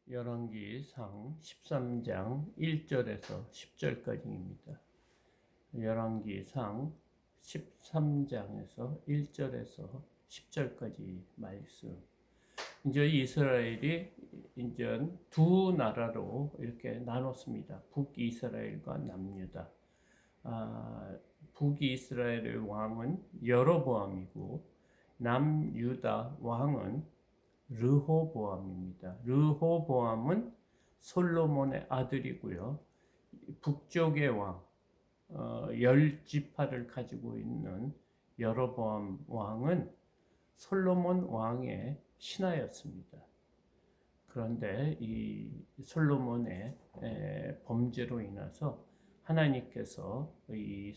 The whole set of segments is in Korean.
열왕기상 13장 1절에서 10절까지입니다. 열왕기상 13장에서 1절에서 10절까지 말씀. 이제 이스라엘이 이제 두 나라로 이렇게 나눴습니다. 북이스라엘과 남유다. 북이스라엘의 왕은 여로보암이고 남유다 왕은 르호보암입니다. 르호보암은 솔로몬의 아들이고요. 북쪽의 왕, 10지파를 가지고 있는 여로보암 왕은 솔로몬 왕의 신하였습니다. 그런데 이 솔로몬의 범죄로 인해서 하나님께서 이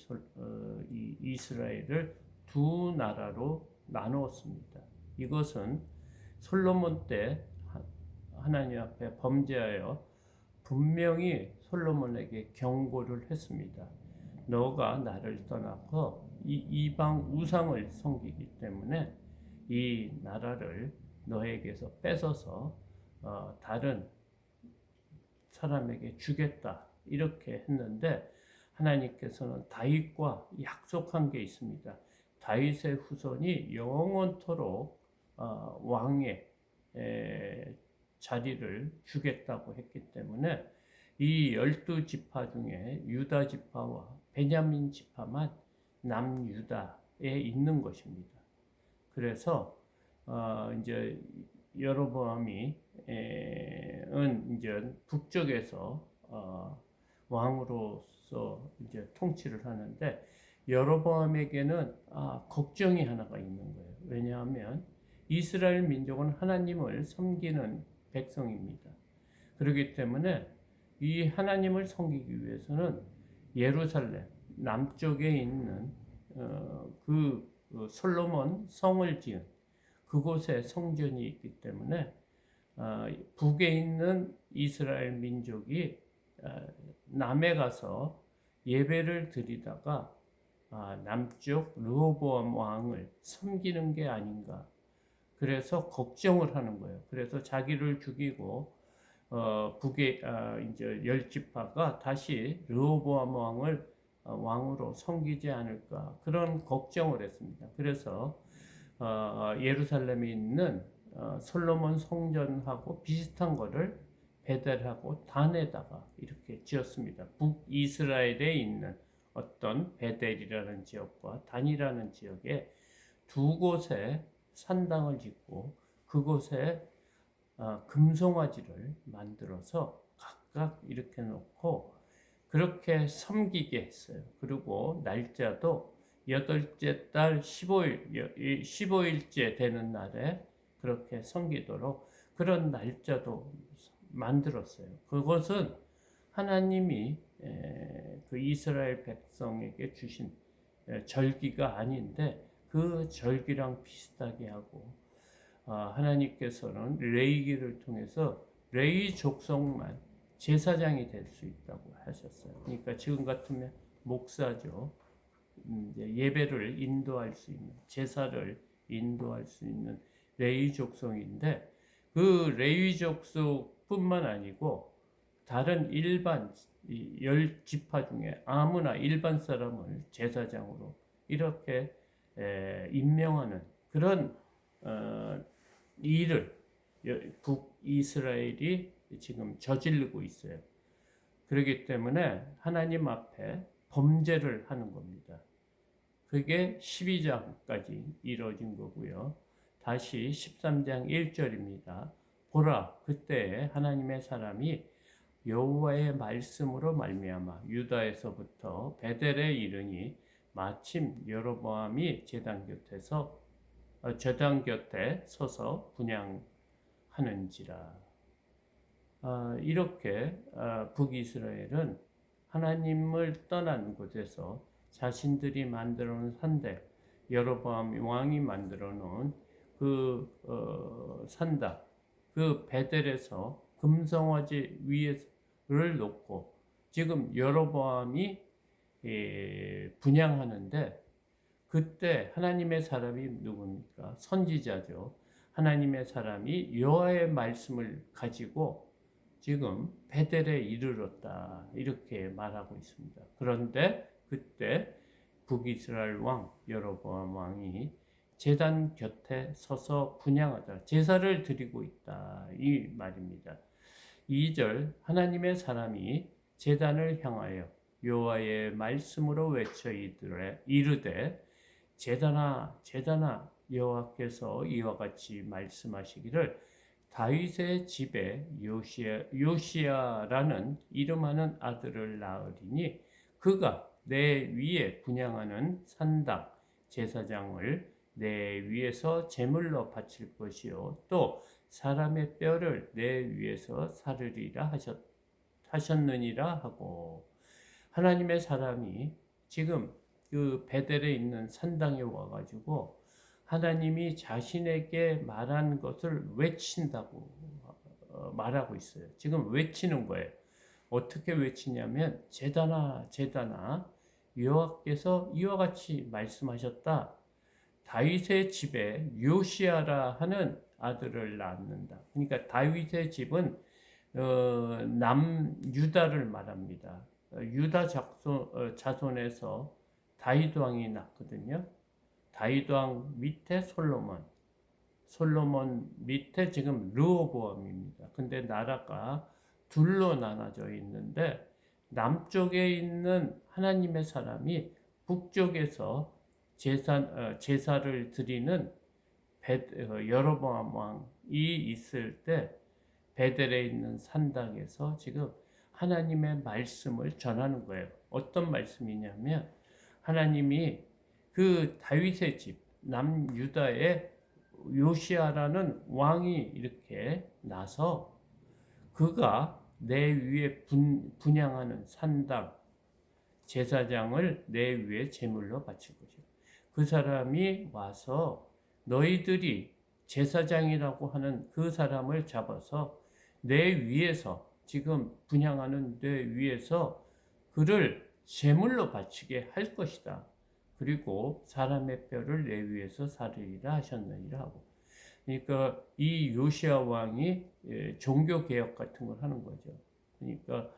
이스라엘을 두 나라로 나누었습니다. 이것은 솔로몬 때 하나님 앞에 범죄하여 분명히 솔로몬에게 경고를 했습니다. 너가 나를 떠나서 이 이방 우상을 섬기기 때문에 이 나라를 너에게서 뺏어서 다른 사람에게 주겠다 이렇게 했는데, 하나님께서는 다윗과 약속한 게 있습니다. 다윗의 후손이 영원토록 왕의 자리를 주겠다고 했기 때문에 이 12지파 중에 유다 지파와 베냐민 지파만 남유다에 있는 것입니다. 그래서 이제 여로보암이 이제 북쪽에서 왕으로서 이제 통치를 하는데, 여로보암에게는 걱정이 하나가 있는 거예요. 왜냐하면 이스라엘 민족은 하나님을 섬기는 백성입니다. 그렇기 때문에 이 하나님을 섬기기 위해서는 예루살렘 남쪽에 있는 그 솔로몬 성을 지은 그곳에 성전이 있기 때문에 북에 있는 이스라엘 민족이 남에 가서 예배를 드리다가 남쪽 르호보암 왕을 섬기는 게 아닌가, 그래서 걱정을 하는 거예요. 그래서 자기를 죽이고 북의 이제 10지파가 다시 르호보암 왕을 왕으로 섬기지 않을까, 그런 걱정을 했습니다. 그래서 예루살렘에 있는 솔로몬 성전하고 비슷한 거를 베델하고 단에다가 이렇게 지었습니다. 북이스라엘에 있는 어떤 베델이라는 지역과 단이라는 지역에 두 곳에 산당을 짓고 그곳에 금송아지를 만들어서 각각 이렇게 놓고 그렇게 섬기게 했어요. 그리고 날짜도 8째 달 15일째 되는 날에 그렇게 섬기도록 그런 날짜도 만들었어요. 그것은 하나님이 그 이스라엘 백성에게 주신 절기가 아닌데 그 절기랑 비슷하게 하고, 하나님께서는 레위기를 통해서 레위 족속만 제사장이 될 수 있다고 하셨어요. 그러니까 지금 같으면 목사죠. 예배를 인도할 수 있는, 제사를 인도할 수 있는 레위 족속인데, 그 레위 족속뿐만 아니고 다른 일반 10지파 중에 아무나 일반 사람을 제사장으로 이렇게 임명하는 그런 일을 북이스라엘이 지금 저지르고 있어요. 그렇기 때문에 하나님 앞에 범죄를 하는 겁니다. 그게 12장까지 이루어진 거고요. 다시 13장 1절입니다. 보라, 그때에 하나님의 사람이 여호와의 말씀으로 말미암아 유다에서부터 베델에 이르니 마침 여로보암이 제단 곁에 서서 분향하는지라. 이렇게 북이스라엘은 하나님을 떠난 곳에서 자신들이 만들어 놓은 산당, 여로보암 왕이 만들어 놓은 그 산당, 그 베델에서 금송아지 위에를 놓고 지금 여로보암이 분향하는데, 그때 하나님의 사람이 누굽니까? 선지자죠. 하나님의 사람이 여호와의 말씀을 가지고 지금 베델에 이르렀다 이렇게 말하고 있습니다. 그런데 그때 북이스라엘 왕 여로보암 왕이 제단 곁에 서서 분향하다 제사를 드리고 있다 이 말입니다. 2절 하나님의 사람이 제단을 향하여 여호와의 말씀으로 외쳐 이르되 제단아 제단아 여호와께서 이와 같이 말씀하시기를 다윗의 집에 요시야라는 이름하는 아들을 낳으리니 그가 내 위에 분향하는 산당 제사장을 내 위에서 제물로 바칠 것이요 또 사람의 뼈를 내 위에서 사르리라 하셨느니라 하고 하나님의 사람이 지금 그 베델에 있는 산당에 와가지고 하나님이 자신에게 말한 것을 외친다고 말하고 있어요. 지금 외치는 거예요. 어떻게 외치냐면 제단아 제단아 여호와께서 이와 같이 말씀하셨다. 다윗의 집에 요시야라 하는 아들을 낳는다. 그러니까 다윗의 집은 남유다를 말합니다. 유다 자손에서 다윗 왕이 났거든요. 다윗 왕 밑에 솔로몬 밑에 지금 르호보암입니다. 근데 나라가 둘로 나눠져 있는데 남쪽에 있는 하나님의 사람이 북쪽에서 제사를 드리는 여로보암 왕이 있을 때 베델에 있는 산당에서 지금 하나님의 말씀을 전하는 거예요. 어떤 말씀이냐면 하나님이 그 다윗의 집 남유다의 요시아라는 왕이 이렇게 나서 그가 내 위에 분향하는 산당 제사장을 내 위에 제물로 바칠 것이다. 그 사람이 와서 너희들이 제사장이라고 하는 그 사람을 잡아서 내 위에서 지금 분향하는 내 위에서 그를 제물로 바치게 할 것이다. 그리고 사람의 뼈를 내 위에서 사르리라 하셨느니라 하고. 그러니까 이 요시아 왕이 종교 개혁 같은 걸 하는 거죠. 그러니까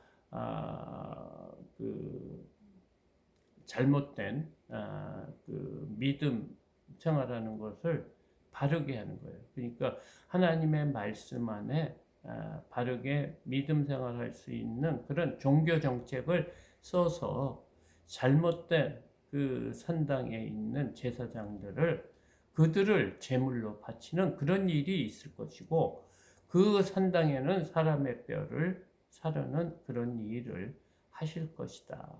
그 잘못된 그 믿음 생활하는 것을 바르게 하는 거예요. 그러니까 하나님의 말씀 안에 바르게 믿음 생활할 수 있는 그런 종교 정책을 써서 잘못된 그 산당에 있는 제사장들을 그들을 제물로 바치는 그런 일이 있을 것이고 그 산당에는 사람의 뼈를 사르는 그런 일을 하실 것이다.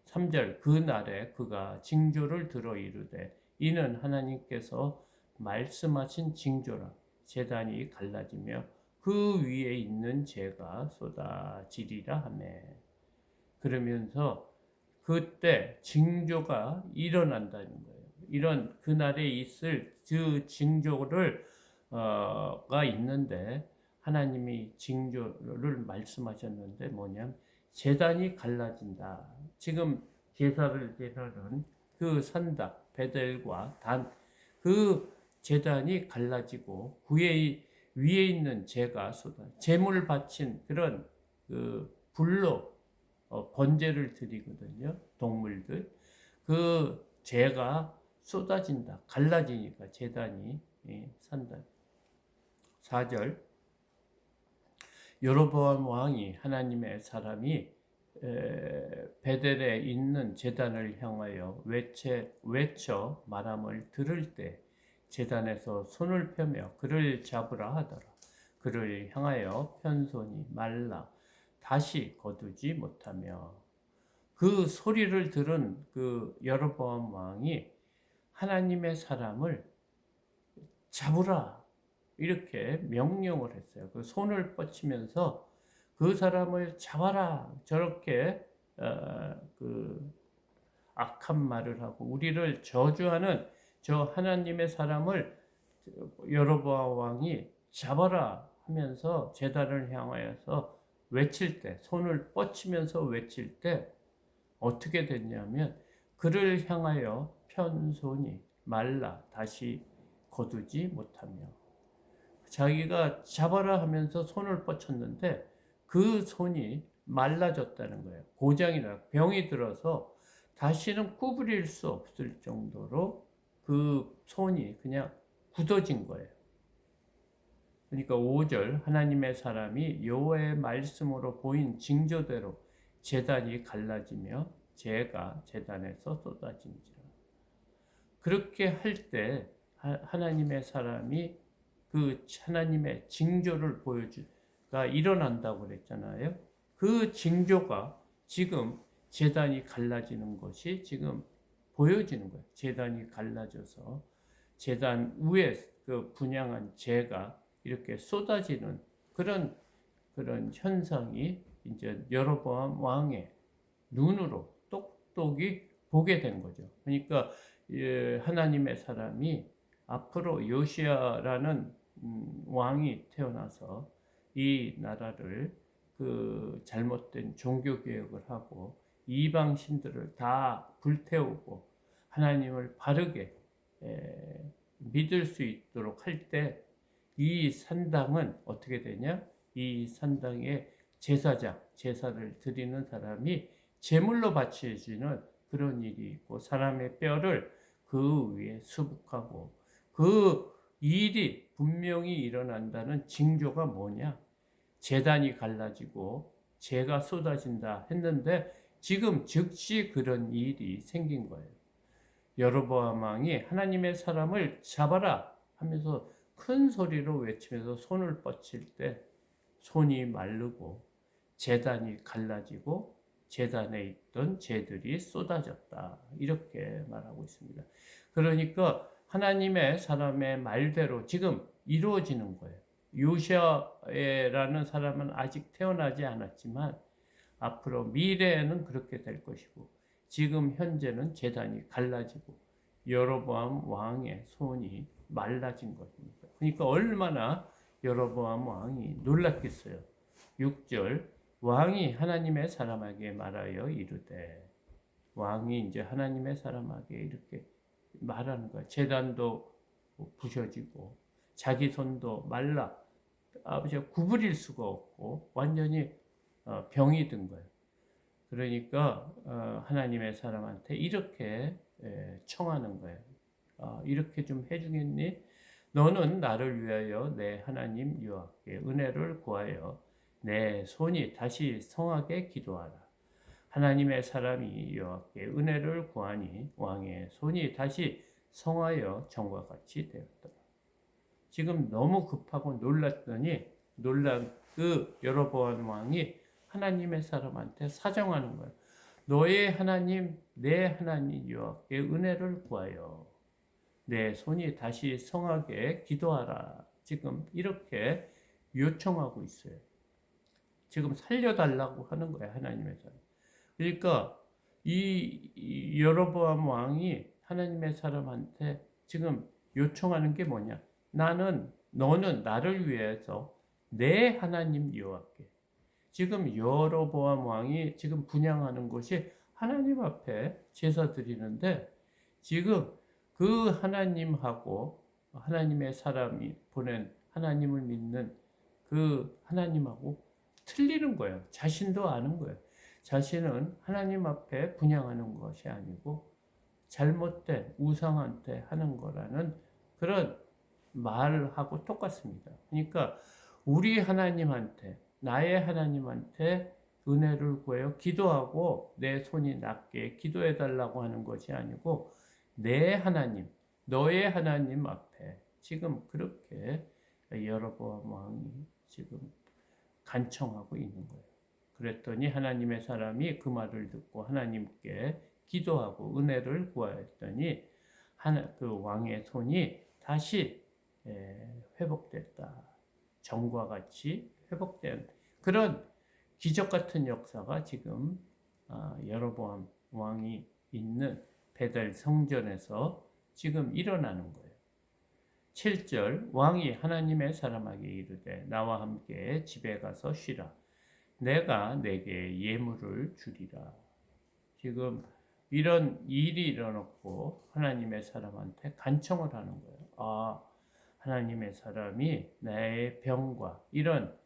3절 그 날에 그가 징조를 들어 이르되 이는 하나님께서 말씀하신 징조라 제단이 갈라지며 그 위에 있는 재가 쏟아지리라 하매 그러면서 그때 징조가 일어난다는 거예요. 이런 그날에 있을 그 징조를 가 있는데 하나님이 징조를 말씀하셨는데 뭐냐면 제단이 갈라진다. 지금 제사를 드리는 그 산당 베델과 단 그 제단이 갈라지고 위에 있는 재가 쏟아 제물 바친 그런 그 불로 번제를 드리거든요. 동물들 그 재가 쏟아진다. 갈라지니까 제단이 산다. 4절 여로보암 왕이 하나님의 사람이 베델에 있는 제단을 향하여 외쳐 말함을 들을 때 제단에서 손을 펴며 그를 잡으라 하더라. 그를 향하여 편손이 말라 다시 거두지 못하며 그 소리를 들은 그 여로보암 왕이 하나님의 사람을 잡으라 이렇게 명령을 했어요. 그 손을 뻗치면서 그 사람을 잡아라 저렇게 그 악한 말을 하고 우리를 저주하는 저 하나님의 사람을 여로보암 왕이 잡아라 하면서 제단을 향하여서 외칠 때 손을 뻗치면서 외칠 때 어떻게 됐냐면 그를 향하여 편손이 말라 다시 거두지 못하며 자기가 잡아라 하면서 손을 뻗쳤는데 그 손이 말라졌다는 거예요. 고장이나 병이 들어서 다시는 구부릴 수 없을 정도로 그 손이 그냥 굳어진 거예요. 그러니까 5절 하나님의 사람이 여호와의 말씀으로 보인 징조대로 제단이 갈라지며 재가 제단에서 쏟아진지라. 그렇게 할 때 하나님의 사람이 그 하나님의 징조를 보여주가 일어난다고 그랬잖아요. 그 징조가 지금 제단이 갈라지는 것이 지금 보여지는 거예요. 제단이 갈라져서 제단 위에 그 분향한 재가 이렇게 쏟아지는 그런 현상이 이제 여로보암 왕의 눈으로 똑똑히 보게 된 거죠. 그러니까 하나님의 사람이 앞으로 요시야라는 왕이 태어나서 이 나라를 그 잘못된 종교 개혁을 하고 이방 신들을 다 불태우고 하나님을 바르게 믿을 수 있도록 할 때 이 산당은 어떻게 되냐? 이 산당의 제사장, 제사를 드리는 사람이 제물로 바쳐지는 그런 일이 있고 사람의 뼈를 그 위에 수북하고 그 일이 분명히 일어난다는 징조가 뭐냐? 제단이 갈라지고 재가 쏟아진다 했는데 지금 즉시 그런 일이 생긴 거예요. 여로보암 왕이 하나님의 사람을 잡아라 하면서 큰 소리로 외치면서 손을 뻗칠 때 손이 마르고 제단이 갈라지고 제단에 있던 재들이 쏟아졌다. 이렇게 말하고 있습니다. 그러니까 하나님의 사람의 말대로 지금 이루어지는 거예요. 요시아라는 사람은 아직 태어나지 않았지만 앞으로 미래에는 그렇게 될 것이고 지금 현재는 제단이 갈라지고 여로보암 왕의 손이 말라진 것입니다. 그러니까 얼마나 여로보암 왕이 놀랐겠어요. 6절 왕이 하나님의 사람에게 말하여 이르되 왕이 이제 하나님의 사람에게 이렇게 말하는 거야. 제단도 부셔지고 자기 손도 말라 아버지가 구부릴 수가 없고 완전히 병이 든 거예요. 그러니까 하나님의 사람한테 이렇게 청하는 거예요. 이렇게 좀 해주겠니? 너는 나를 위하여 내 하나님 여호와께 은혜를 구하여 내 손이 다시 성하게 기도하라. 하나님의 사람이 여호와께 은혜를 구하니 왕의 손이 다시 성하여 전과 같이 되었더라. 지금 너무 급하고 놀란 그 여로보암 왕이 하나님의 사람한테 사정하는 거예요. 너의 하나님, 내 하나님 여호와께 은혜를 구하여 내 손이 다시 성하게 기도하라. 지금 이렇게 요청하고 있어요. 지금 살려달라고 하는 거예요, 하나님의 사람. 그러니까 이 여로보암 왕이 하나님의 사람한테 지금 요청하는 게 뭐냐? 너는 나를 위해서 내 하나님 여호와께. 지금 여로보암 왕이 지금 분향하는 것이 하나님 앞에 제사 드리는데 지금 그 하나님하고 하나님의 사람이 보낸 하나님을 믿는 그 하나님하고 틀리는 거예요. 자신도 아는 거예요. 자신은 하나님 앞에 분향하는 것이 아니고 잘못된 우상한테 하는 거라는 그런 말하고 똑같습니다. 그러니까 우리 하나님한테 나의 하나님한테 은혜를 구해요. 기도하고 내 손이 낫게 기도해 달라고 하는 것이 아니고 내 하나님, 너의 하나님 앞에 지금 그렇게 여로보암 왕이 지금 간청하고 있는 거예요. 그랬더니 하나님의 사람이 그 말을 듣고 하나님께 기도하고 은혜를 구하였더니 그 왕의 손이 다시 회복됐다. 전과 같이 회복된 그런 기적 같은 역사가 지금 여로보암 왕이 있는 베델 성전에서 지금 일어나는 거예요. 7절 왕이 하나님의 사람에게 이르되 나와 함께 집에 가서 쉬라. 내가 내게 예물을 주리라. 지금 이런 일이 일어났고 하나님의 사람한테 간청을 하는 거예요. 하나님의 사람이 나의 병과 이런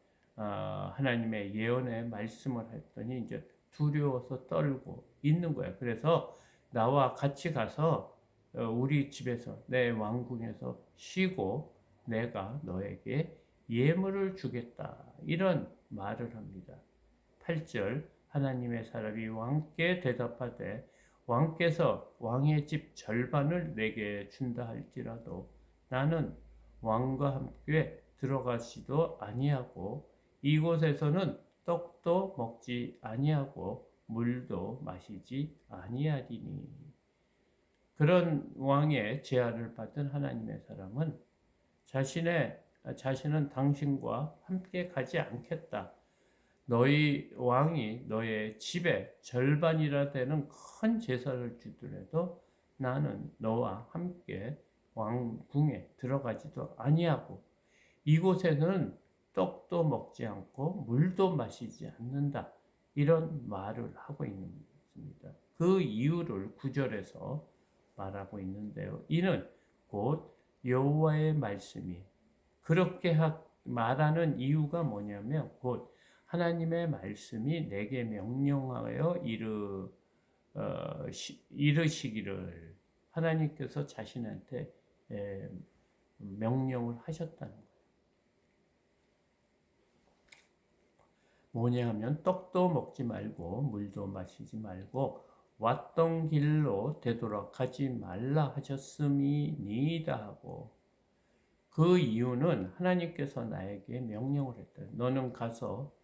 하나님의 예언의 말씀을 했더니 이제 두려워서 떨고 있는 거야. 그래서 나와 같이 가서 우리 집에서 내 왕궁에서 쉬고 내가 너에게 예물을 주겠다. 이런 말을 합니다. 8절 하나님의 사람이 왕께 대답하되 왕께서 왕의 집 절반을 내게 준다 할지라도 나는 왕과 함께 들어가지도 아니하고 이곳에서는 떡도 먹지 아니하고 물도 마시지 아니하리니. 그런 왕의 제안을 받은 하나님의 사람은 자신은 당신과 함께 가지 않겠다. 너희 왕이 너의 집에 절반이라 되는 큰 제사를 주더라도 나는 너와 함께 왕궁에 들어가지도 아니하고 이곳에는 떡도 먹지 않고 물도 마시지 않는다. 이런 말을 하고 있는 것입니다. 그 이유를 9절에서 말하고 있는데요. 이는 곧 여호와의 말씀이 그렇게 말하는 이유가 뭐냐면 곧 하나님의 말씀이 내게 명령하여 이르시기를 하나님께서 자신한테 명령을 하셨다는 거예요. 뭐냐 하면 떡도 먹지 말고 물도 마시지 말고 왔던 길로 되돌아가지 말라 하셨음이니이다 하고 그 이유는 하나님께서 나에게 명령을 했다. 너는 가서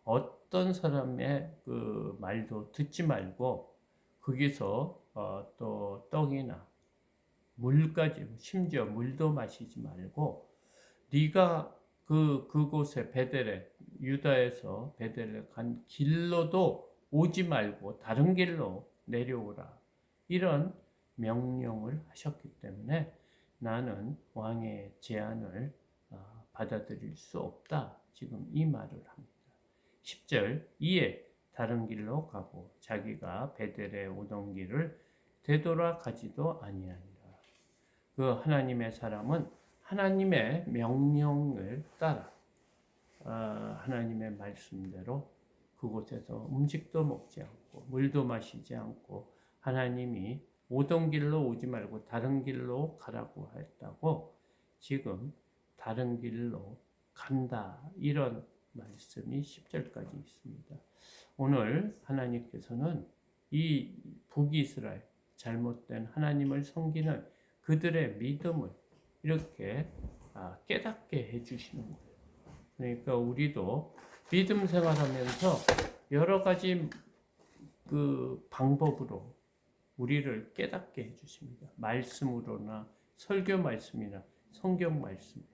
어떤 사람의 그 말도 듣지 말고 거기서 또 떡이나 물까지 심지어 물도 마시지 말고 네가 그곳에 베델에 유다에서 베델에 간 길로도 오지 말고 다른 길로 내려오라. 이런 명령을 하셨기 때문에 나는 왕의 제안을 받아들일 수 없다. 지금 이 말을 합니다. 10절 이에 다른 길로 가고 자기가 베델에 오던 길을 되돌아가지도 아니하니라. 그 하나님의 사람은 하나님의 명령을 따라 하나님의 말씀대로 그곳에서 음식도 먹지 않고 물도 마시지 않고 하나님이 오던 길로 오지 말고 다른 길로 가라고 했다고 지금 다른 길로 간다. 이런 말씀이 10절까지 있습니다. 오늘 하나님께서는 이 북이스라엘 잘못된 하나님을 섬기는 그들의 믿음을 이렇게 깨닫게 해주시는 거예요. 그러니까 우리도 믿음 생활하면서 여러 가지 그 방법으로 우리를 깨닫게 해주십니다. 말씀으로나 설교 말씀이나 성경 말씀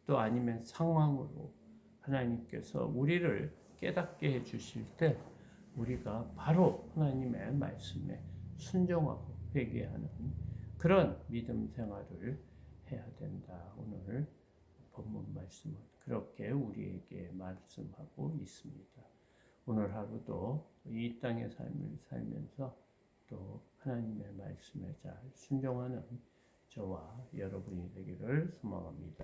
또 아니면 상황으로 하나님께서 우리를 깨닫게 해주실 때 우리가 바로 하나님의 말씀에 순종하고 회개하는 그런 믿음 생활을 해야 된다. 오늘 본문 말씀은 그렇게 우리에게 말씀하고 있습니다. 오늘 하루도 이 땅의 삶을 살면서 또 하나님의 말씀에 잘 순종하는 저와 여러분이 되기를 소망합니다.